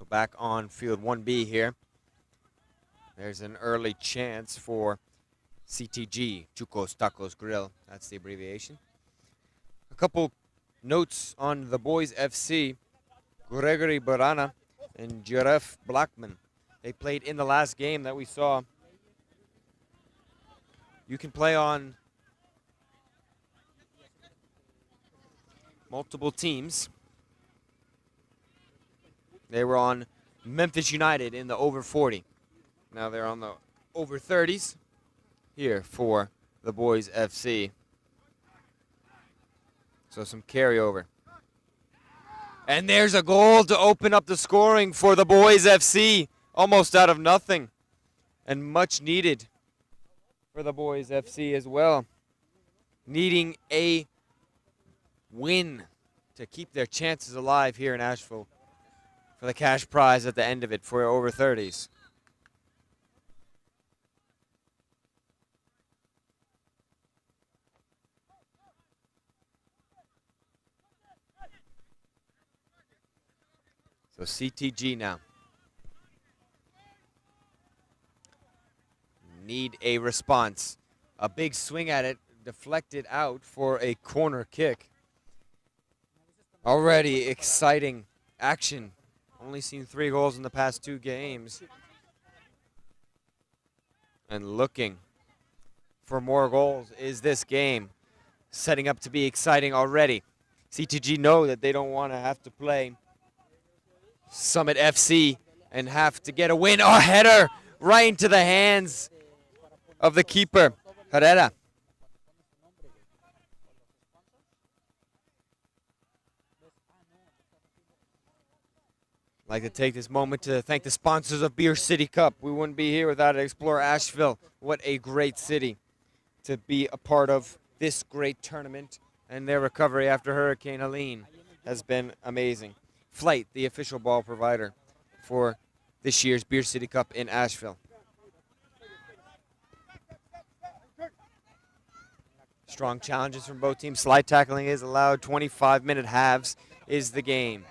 So back on field 1B here. There's an early chance for CTG, Chucos Tacos Grill. That's the abbreviation. A couple notes on the boys FC. Gregory Barana and Jeref Blackman. They played in the last game that we saw. You can play on multiple teams. They were on Memphis United in the over-40. Now they're on the over-30s here for the boys FC. So some carryover. And there's a goal to open up the scoring for the boys FC. Almost out of nothing. And much needed for the boys FC as well. Needing a win to keep their chances alive here in Asheville for the cash prize at the end of it for over-30s. So CTG now. Need a response. A big swing at it, deflected out for a corner kick. Already exciting action. Only seen 3 goals in the past 2 games. And looking for more goals is this game. Setting up to be exciting already. CTG know that they don't want to have to play Summit FC and have to get a win. Oh, header right into the hands of the keeper, Herrera. I'd like to take this moment to thank the sponsors of Beer City Cup. We wouldn't be here without it. Explore Asheville. What a great city to be a part of this great tournament, and their recovery after Hurricane Helene has been amazing. Flight, the official ball provider for this year's Beer City Cup in Asheville. Strong challenges from both teams. Slide tackling is allowed. 25-minute halves is the game.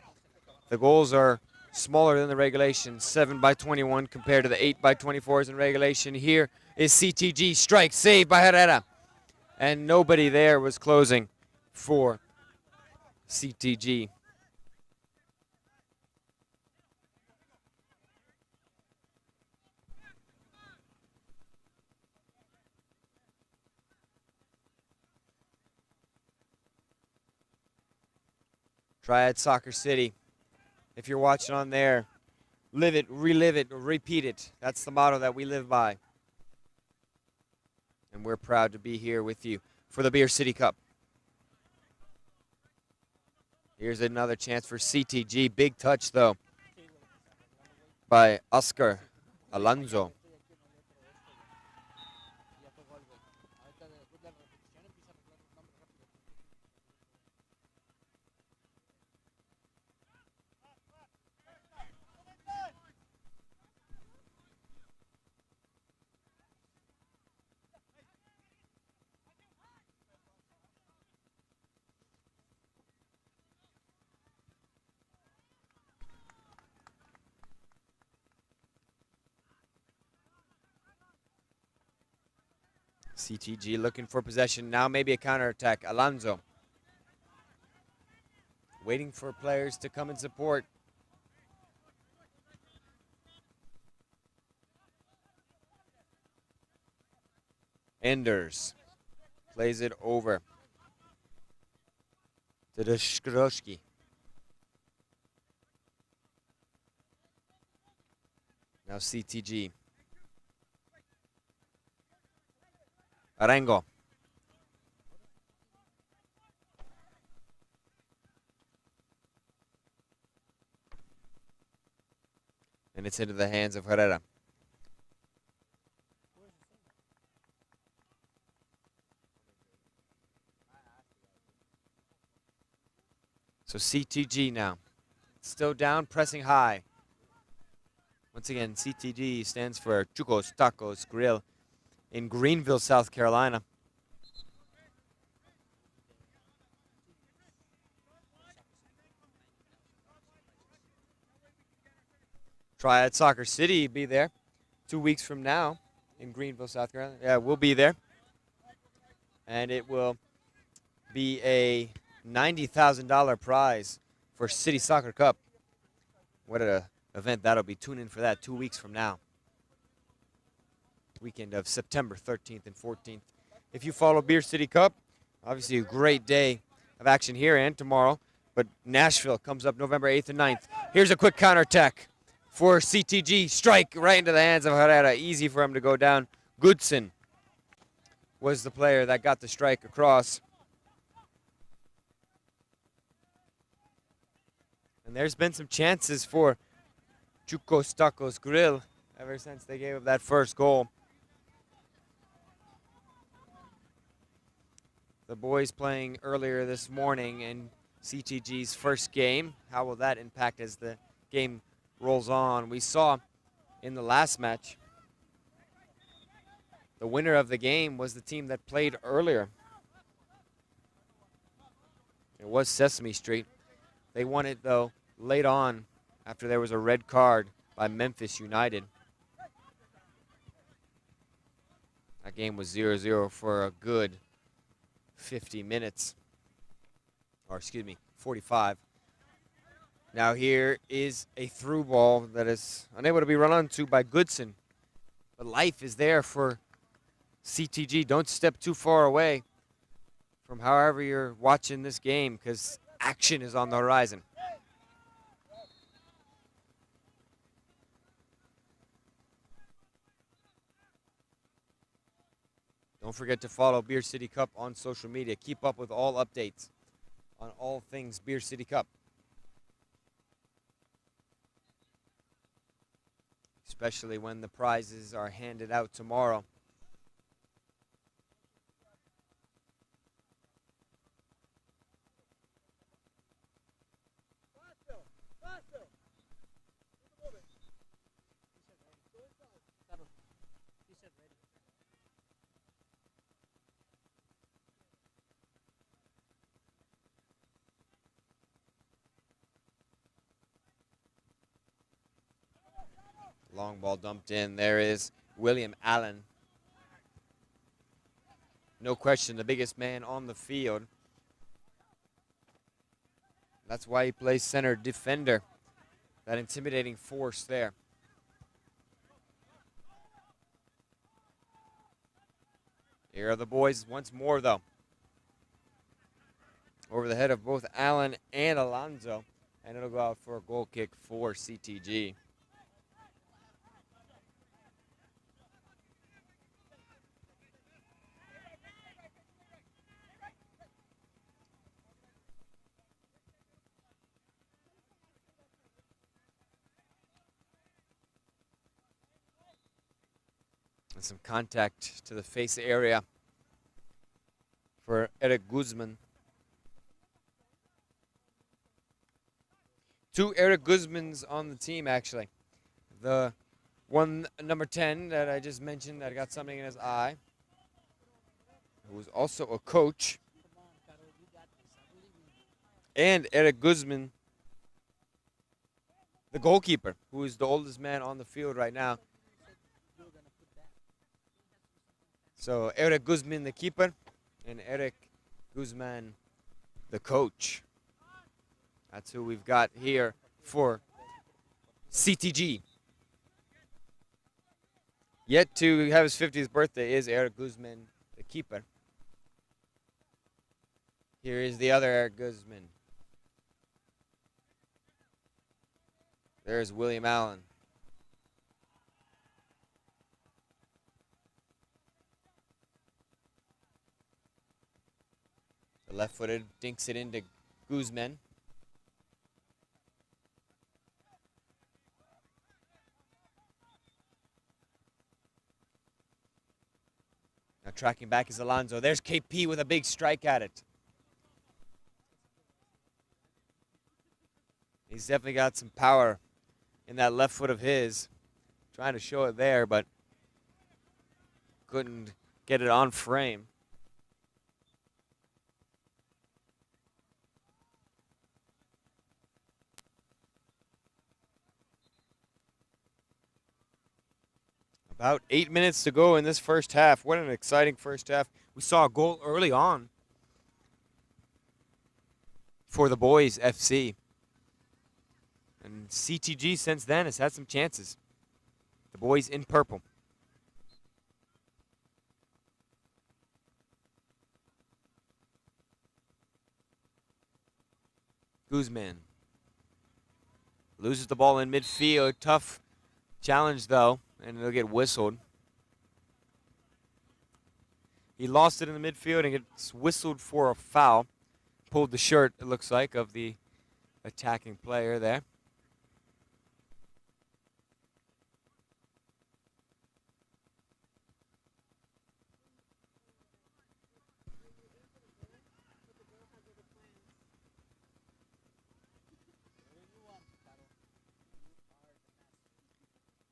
The goals are smaller than the regulation, 7-21 compared to the 8-24s in regulation. Here is CTG. Strike, saved by Herrera. And nobody there was closing for CTG. Triad Soccer City. If you're watching on there, live it, relive it, repeat it. That's the motto that we live by. And we're proud to be here with you for the Beer City Cup. Here's another chance for CTG. Big touch, though, by Oscar Alonso. CTG looking for possession. Now maybe a counterattack. Alonso waiting for players to come and support. Enders plays it over to Deshkroshki. Now CTG. Arango. And it's into the hands of Herrera. So CTG now. Still down, pressing high. Once again, CTG stands for Chucos Tacos Grill in Greenville, South Carolina. Triad Soccer City be there 2 weeks from now in Greenville, South Carolina. Yeah, we'll be there. And it will be a $90,000 prize for City Soccer Cup. What an event that'll be. Tune in for that 2 weeks from now. Weekend of September 13th and 14th. If you follow Beer City Cup, obviously a great day of action here and tomorrow. But Nashville comes up November 8th and 9th. Here's a quick counterattack for CTG. Strike right into the hands of Herrera. Easy for him to go down. Goodson was the player that got the strike across. And there's been some chances for Chuco's Tacos Grill ever since they gave up that first goal. The boys playing earlier this morning in CTG's first game. How will that impact as the game rolls on? We saw in the last match, the winner of the game was the team that played earlier. It was Sesame Street. They won it, though, late on after there was a red card by Memphis United. That game was 0-0 for a good 50 minutes. Or excuse me, 45. Now here is a through ball that is unable to be run onto by Goodson. But life is there for CTG. Don't step too far away from however you're watching this game, because action is on the horizon. Don't forget to follow Beer City Cup on social media. Keep up with all updates on all things Beer City Cup. Especially when the prizes are handed out tomorrow. Long ball dumped in. There is William Allen. No question, the biggest man on the field. That's why he plays center defender. That intimidating force there. Here are the boys once more, though. Over the head of both Allen and Alonso. And it'll go out for a goal kick for CTG. And some contact to the face area for Eric Guzman. 2 Eric Guzmans on the team, actually. The one, number 10, that I just mentioned that got something in his eye, who was also a coach. And Eric Guzman, the goalkeeper, who is the oldest man on the field right now. So Eric Guzman, the keeper, and Eric Guzman, the coach. That's who we've got here for CTG. Yet to have his 50th birthday is Eric Guzman, the keeper. Here is the other Eric Guzman. There's William Allen. The left-footed dinks it into Guzman. Now tracking back is Alonso. There's KP with a big strike at it. He's definitely got some power in that left foot of his. Trying to show it there, but couldn't get it on frame. About 8 minutes to go in this first half. What an exciting first half. We saw a goal early on for the boys FC. And CTG since then has had some chances. The boys in purple. Guzman loses the ball in midfield. Tough challenge, though, and it'll get whistled. He lost it in the midfield and gets whistled for a foul. Pulled the shirt, it looks like, of the attacking player there.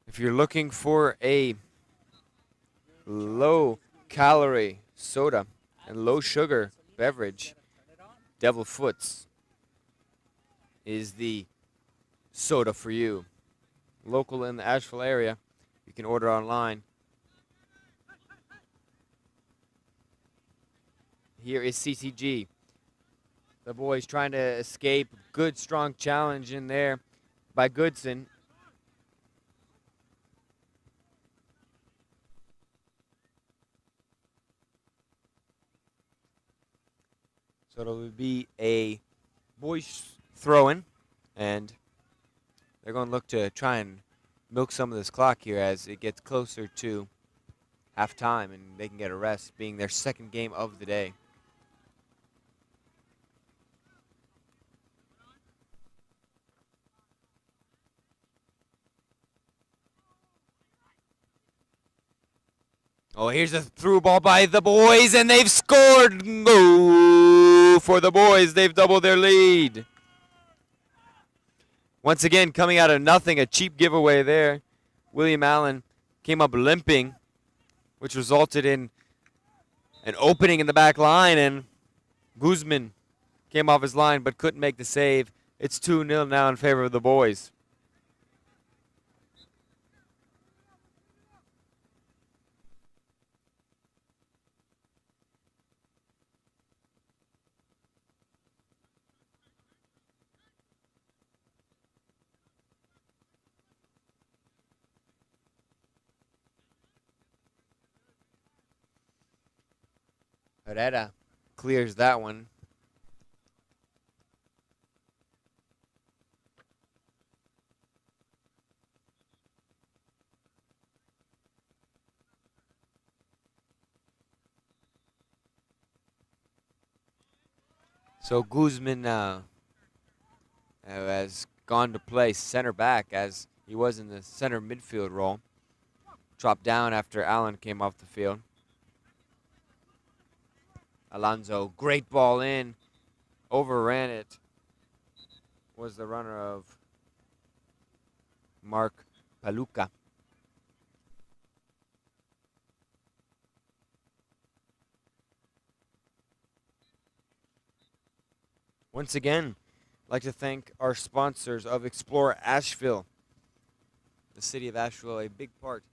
If you're looking for a low-calorie soda and low-sugar beverage, Devil Foots is the soda for you. Local in the Asheville area, you can order online. Here is CTG. The boys trying to escape. Good, strong challenge in there by Goodson. So it'll be a boys throw-in, and they're going to look to try and milk some of this clock here as it gets closer to halftime, and they can get a rest, being their second game of the day. Oh, here's a through ball by the boys, and they've scored. Go for the boys. They've doubled their lead. Once again, coming out of nothing, a cheap giveaway there. William Allen came up limping, which resulted in an opening in the back line, and Guzman came off his line but couldn't make the save. It's 2-0 now in favor of the boys. Herrera clears that one. So Guzman has gone to play center back as he was in the center midfield role. Dropped down after Allen came off the field. Alonso, great ball in, overran it. Was the runner of Mark Paluca. Once again, I'd like to thank our sponsors of Explore Asheville. The city of Asheville, a big part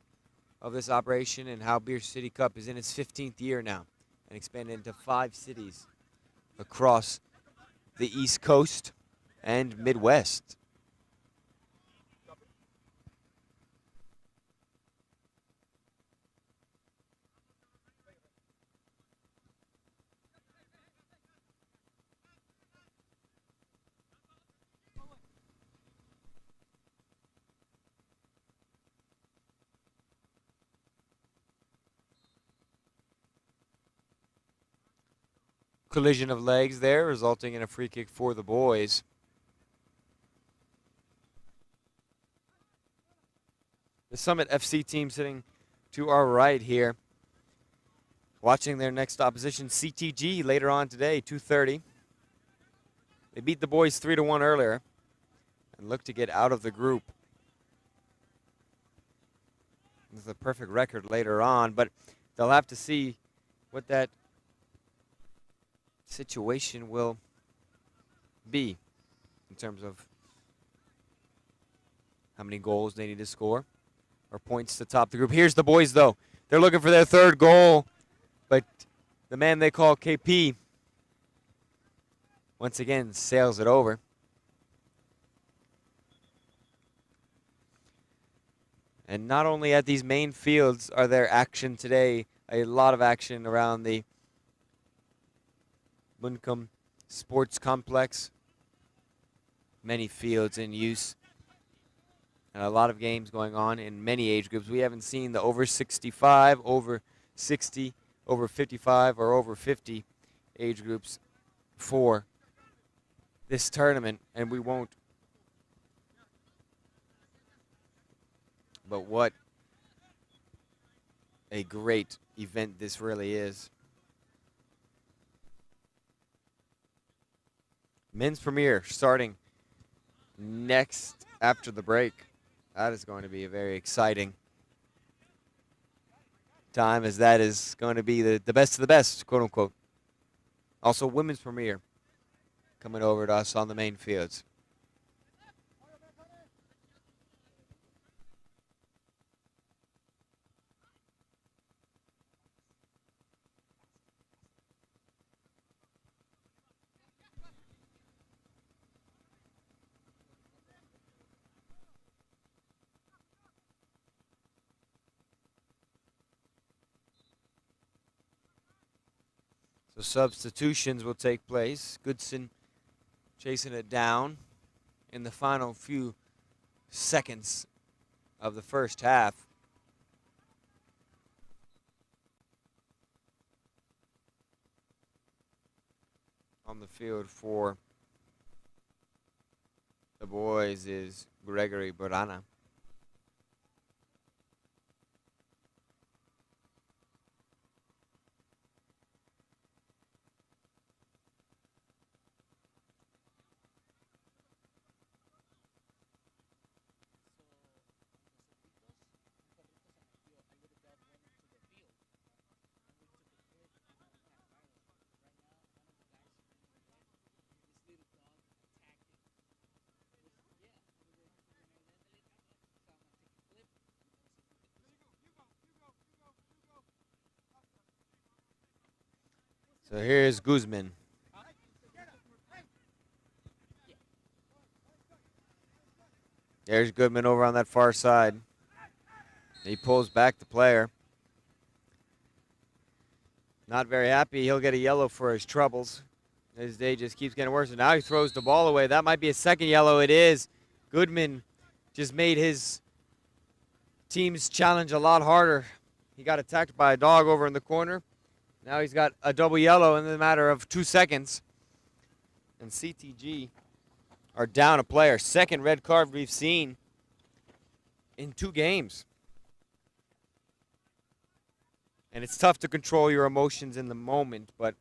of this operation, and how Beer City Cup is in its 15th year now and expanded into 5 cities across the East Coast and Midwest. Collision of legs there, resulting in a free kick for the boys. The Summit FC team sitting to our right here, watching their next opposition, CTG, later on today, 2:30. They beat the boys 3-1 earlier and look to get out of the group with a perfect record later on, but they'll have to see what that situation will be in terms of how many goals they need to score. or points to top the group. Here's the boys, though. They're looking for their third goal, but the man they call KP once again sails it over. And not only at these main fields are there action today, a lot of action around the Buncombe Sports Complex. Many fields in use. And a lot of games going on in many age groups. We haven't seen the over 65, over 60, over 55, or over 50 age groups for this tournament, and we won't. But what a great event this really is. Men's Premier starting next after the break. That is going to be a very exciting time, as that is going to be the best of the best, quote unquote. Also, Women's Premier coming over to us on the main fields. So substitutions will take place. Goodson chasing it down in the final few seconds of the first half. On the field for the boys is Gregory Borana. So here's Guzman. There's Goodman over on that far side. He pulls back the player. Not very happy. He'll get a yellow for his troubles. His day just keeps getting worse. And now he throws the ball away. That might be a second yellow. It is. Goodman just made his team's challenge a lot harder. He got attacked by a dog over in the corner. Now he's got a double yellow in the matter of 2 seconds. And CTG are down a player. Second red card we've seen in 2 games. And it's tough to control your emotions in the moment, but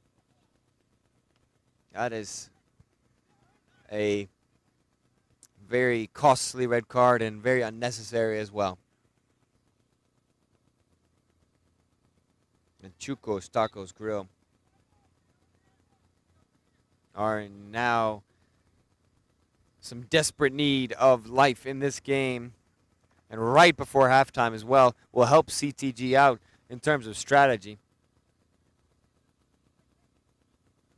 that is a very costly red card and very unnecessary as well. And Chuco's Tacos Grill are in now some desperate need of life in this game. And right before halftime as well will help CTG out in terms of strategy.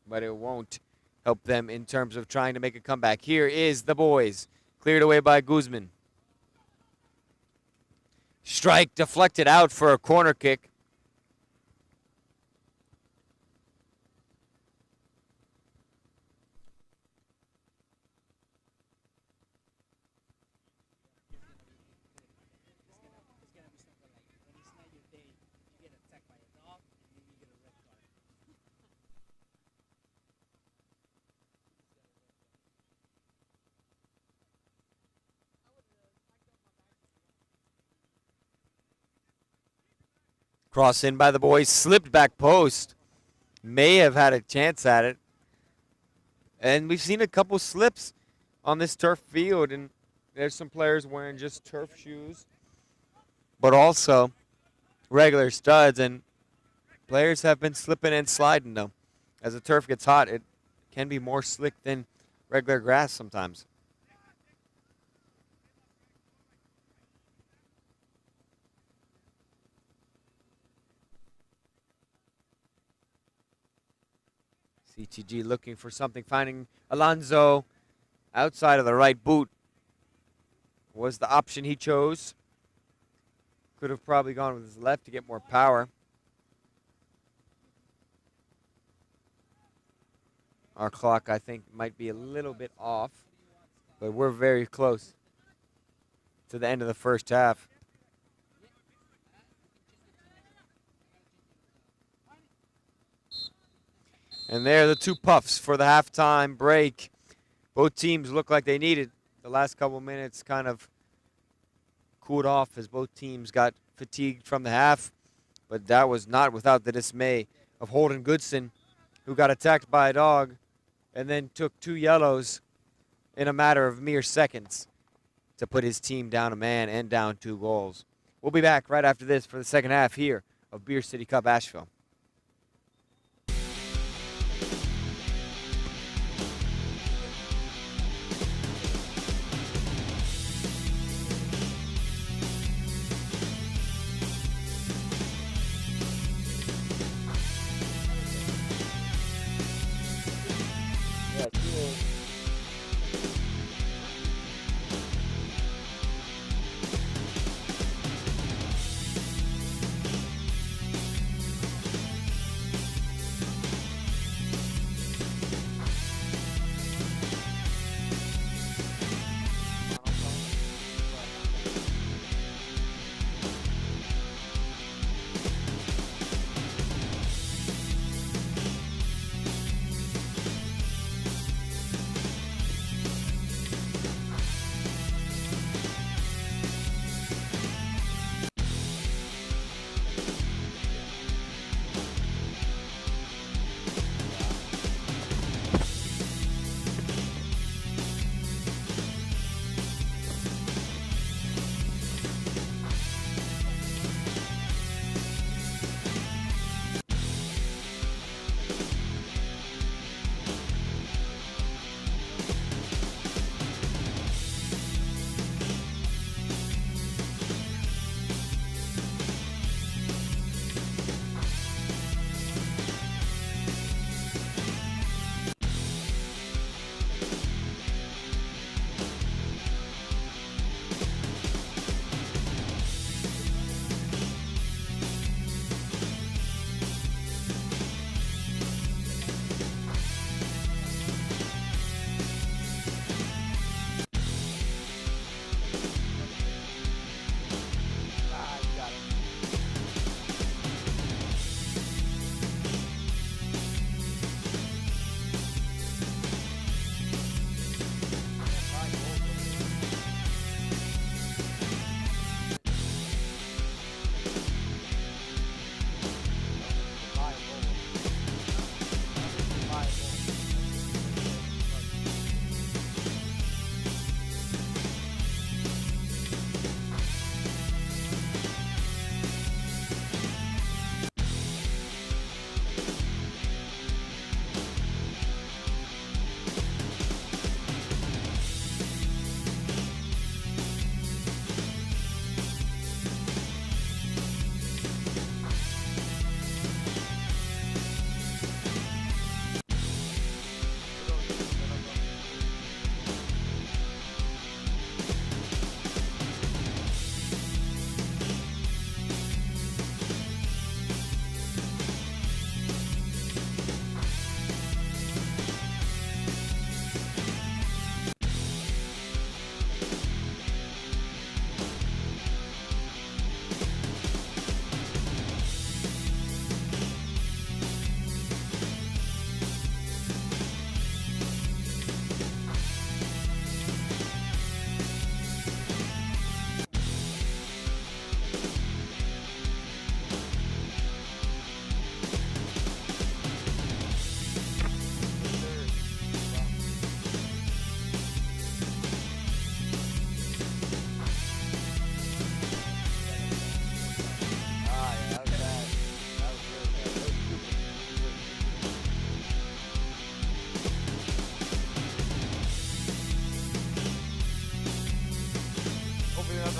But it won't help them in terms of trying to make a comeback. Here is the boys. Cleared away by Guzman. Strike deflected out for a corner kick. Cross in by the boys, slipped back post. May have had a chance at it. And we've seen a couple slips on this turf field, and there's some players wearing just turf shoes, but also regular studs, and players have been slipping and sliding though. As the turf gets hot, it can be more slick than regular grass sometimes. CTG looking for something, finding Alonso outside of the right boot was the option he chose. Could have probably gone with his left to get more power. Our clock, I think, might be a little bit off, but we're very close to the end of the first half. And there are the two puffs for the halftime break. Both teams look like they needed the last couple minutes, kind of cooled off as both teams got fatigued from the half. But that was not without the dismay of Holden Goodson, who got attacked by a dog and then took 2 yellows in a matter of mere seconds to put his team down a man and down 2 goals. We'll be back right after this for the second half here of Beer City Cup Asheville.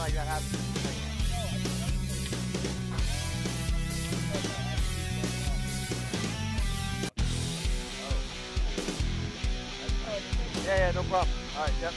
like that happens. Oh. Yeah, no problem. All right, yep.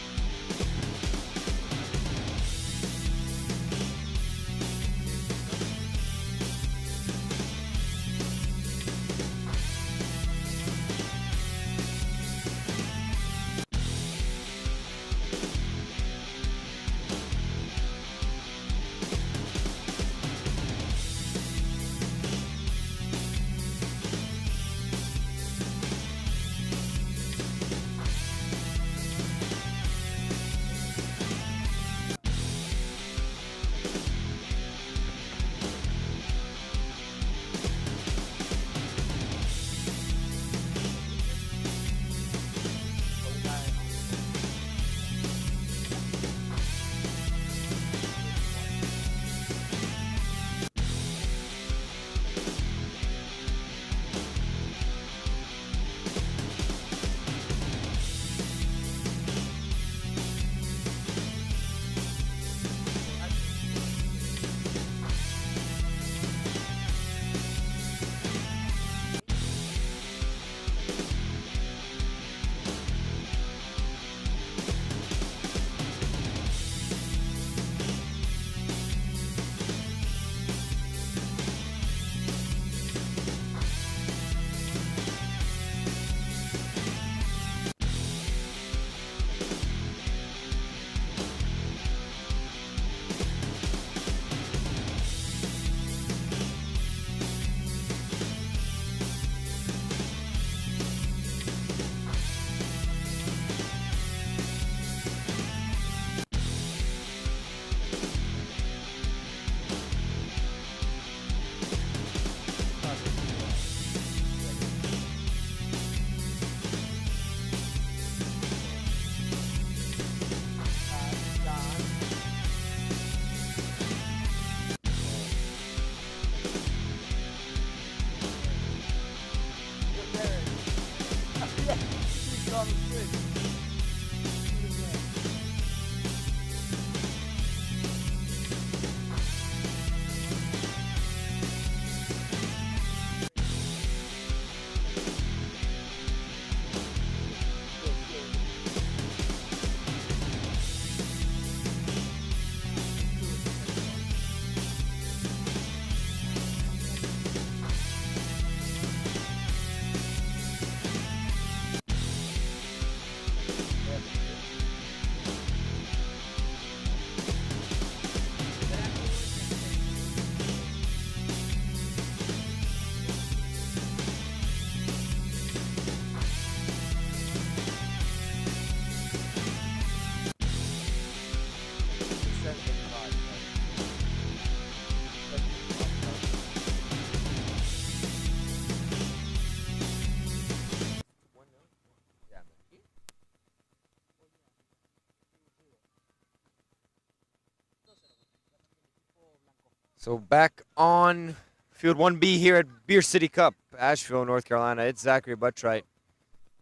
So back on Field 1B here at Beer City Cup, Asheville, North Carolina. It's Zachary Buttright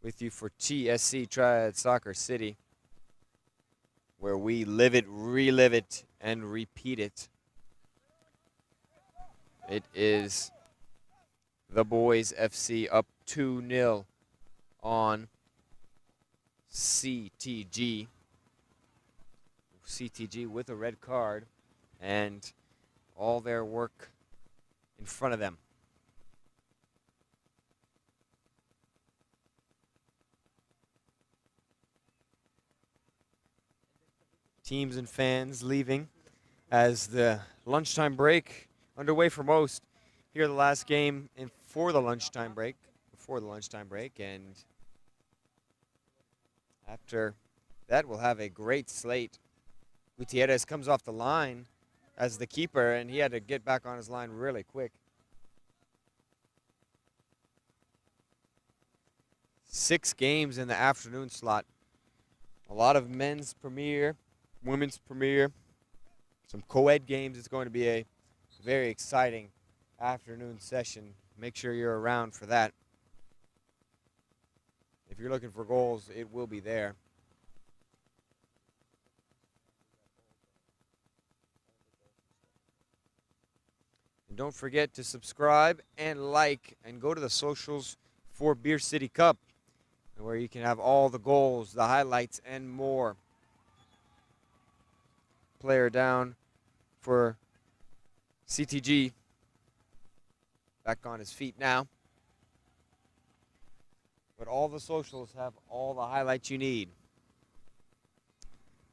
with you for TSC Triad Soccer City, where we live it, relive it, and repeat it. It is the Boys FC up 2-0 on CTG. CTG with a red card and all their work in front of them. Teams and fans leaving as the lunchtime break underway for most. Here the last game before the lunchtime break, and after that we'll have a great slate. Gutierrez comes off the line as the keeper, and he had to get back on his line really quick. 6 games in the afternoon slot. A lot of men's premier, women's premier, some co-ed games. It's going to be a very exciting afternoon session. Make sure you're around for that. If you're looking for goals, it will be there. And don't forget to subscribe and like and go to the socials for Beer City Cup. where you can have all the goals, the highlights, and more. Player down for CTG. Back on his feet now. But all the socials have all the highlights you need.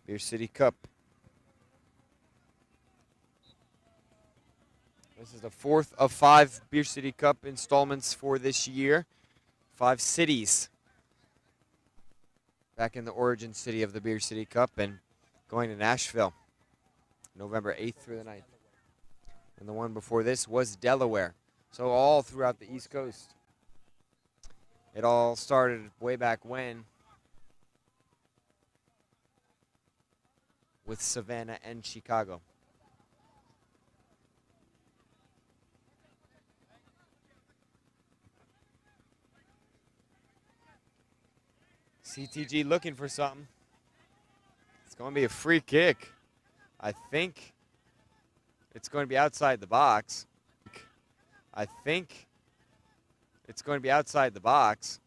Beer City Cup. This is the 4th of 5 Beer City Cup installments for this year. 5 cities back in the origin city of the Beer City Cup and going to Asheville, November 8th through the 9th. And the one before this was Delaware. So all throughout the East Coast. It all started way back when with Savannah and Chicago. CTG looking for something. It's going to be a free kick. I think it's going to be outside the box. I think it's going to be outside the box.